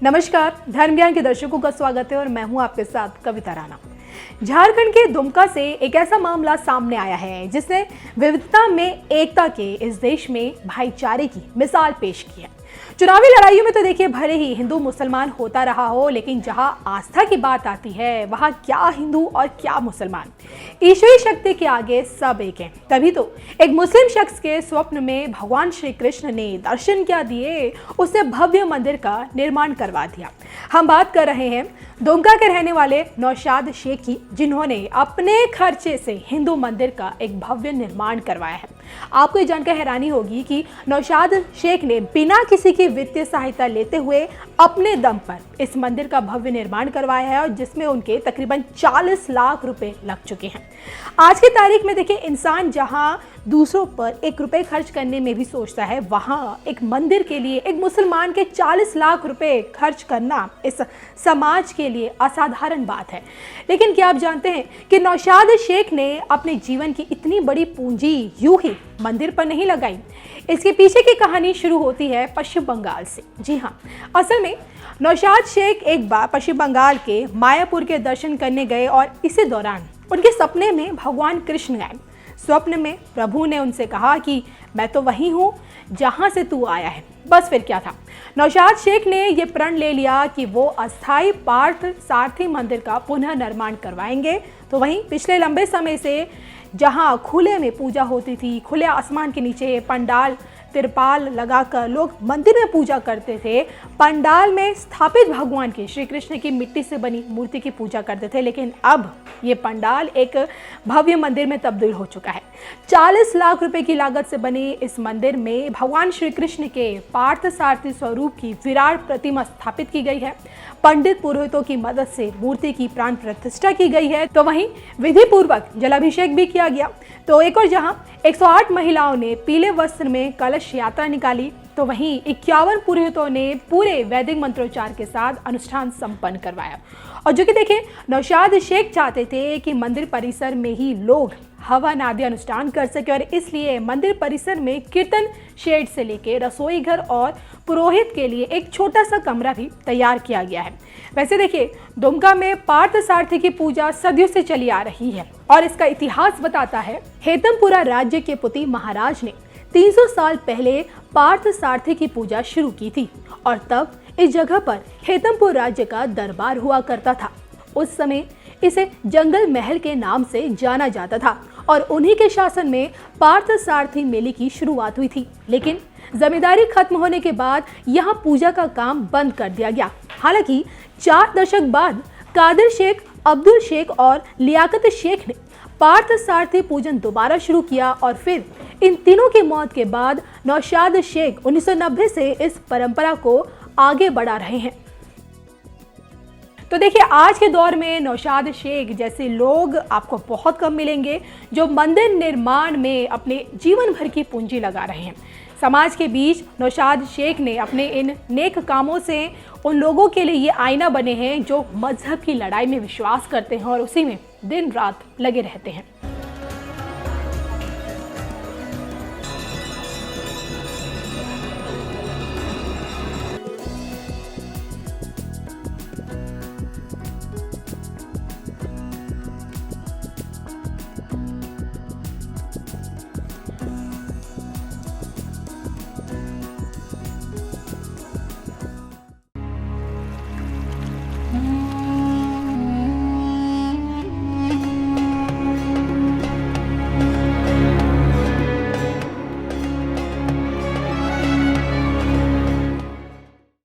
नमस्कार, धर्म ज्ञान के दर्शकों का स्वागत है और मैं हूं आपके साथ कविता राणा। झारखंड के दुमका से एक ऐसा मामला सामने आया है जिसने विविधता में एकता के इस देश में भाईचारे की मिसाल पेश की है। चुनावी लड़ाइयों में तो देखिए भले ही हिंदू मुसलमान होता रहा हो, लेकिन जहां आस्था की बात आती है वहां क्या हिंदू और क्या मुसलमान, ईश्वरीय शक्ति के आगे सब एक हैं। तभी तो एक मुस्लिम शख्स के स्वप्न में भगवान श्री कृष्ण ने दर्शन क्या दिए, उसे भव्य मंदिर का निर्माण करवा दिया। हम बात कर रहे हैं दुमका के रहने वाले नौशाद शेख की, जिन्होंने अपने खर्चे से हिंदू मंदिर का एक भव्य निर्माण करवाया है। आपको ये जानकर हैरानी होगी कि नौशाद शेख ने बिना किसी की वित्तीय सहायता लेते हुए अपने दम पर इस मंदिर का भव्य निर्माण करवाया है, और जिसमें उनके तकरीबन 40 लाख रुपए लग चुके हैं। आज की तारीख में देखिए, इंसान जहां दूसरों पर 1 रुपए खर्च करने में भी सोचता है, वहां एक मंदिर के लिए एक मुसलमान के 40 लाख रुपए खर्च करना इस समाज के लिए असाधारण बात है। लेकिन क्या आप जानते हैं कि नौशाद शेख ने अपने जीवन की इतनी बड़ी पूंजी यूं ही मंदिर पर नहीं लगाई। इसके पीछे की कहानी शुरू होती है पश्चिम बंगाल से। जी हाँ, असल में नौशाद शेख एक बार पश्चिम बंगाल के मायापुर के दर्शन करने गए और इसी दौरान उनके सपने में भगवान कृष्ण आए। स्वप्न में प्रभु ने उनसे कहा कि मैं तो वही हूँ जहाँ से तू आया है। बस फिर क्या था, नौशाद शेख ने यह प्रण ले लिया कि वो अस्थायी पार्थ सारथी मंदिर का पुनः निर्माण करवाएंगे। तो वहीं पिछले लंबे समय से जहां खुले में पूजा होती थी, खुले आसमान के नीचे पंडाल तिरपाल लगाकर लोग मंदिर में पूजा करते थे, पंडाल में स्थापित भगवान की, श्री कृष्ण की मिट्टी से बनी मूर्ति की पूजा करते थे। लेकिन अब ये पंडाल एक भव्य मंदिर में तब्दील हो चुका है। 40 लाख रुपए की लागत से बने इस मंदिर में भगवान श्री कृष्ण के पार्थ सारथी स्वरूप की विराट प्रतिमा स्थापित की गई है। पंडित पुरोहितों की मदद से मूर्ति की प्राण प्रतिष्ठा की गई है। तो वहीं विधि पूर्वक जलाभिषेक भी किया गया। तो एक और जहां 108 महिलाओं ने पीले वस्त्र में कलश यात्रा निकाली, तो वहीं 51 पुरोहितों ने पूरे वैदिक मंत्रोच्चार के साथ अनुष्ठान संपन्न करवाया। और जो कि देखिए, नौशाद शेख चाहते थे कि मंदिर परिसर में ही लोग हवन आदि अनुष्ठान कर सके, और इसलिए मंदिर परिसर में कीर्तन शेड से लेके रसोई घर और पुरोहित के लिए एक छोटा सा कमरा भी तैयार किया गया है। वैसे देखिए, दुमका में पार्थ सारथी की पूजा सदियों से चली आ रही है और इसका इतिहास बताता है, हेतमपुरा राज्य के पुती महाराज ने 300 साल पहले पार्थ सारथी की पूजा शुरू की थी, और तब इस जगह पर हेतमपुर राज्य का दरबार हुआ करता था। उस समय इसे जंगल महल के नाम से जाना जाता था और उन्हीं के शासन में पार्थ सारथी मेले की शुरुआत हुई थी। लेकिन जमींदारी खत्म होने के बाद यहाँ पूजा का काम बंद कर दिया गया। हालांकि 4 दशक बाद कादिर शेख, अब्दुल शेख और लियाकत शेख ने पार्थ सारथी पूजन दोबारा शुरू किया, और फिर इन तीनों की मौत के बाद नौशाद शेख 1990 से इस परंपरा को आगे बढ़ा रहे हैं। तो देखिए, आज के दौर में नौशाद शेख जैसे लोग आपको बहुत कम मिलेंगे जो मंदिर निर्माण में अपने जीवन भर की पूंजी लगा रहे हैं। समाज के बीच नौशाद शेख ने अपने इन नेक कामों से उन लोगों के लिए ये आईना बने हैं जो मजहब की लड़ाई में विश्वास करते हैं और उसी में दिन रात लगे रहते हैं।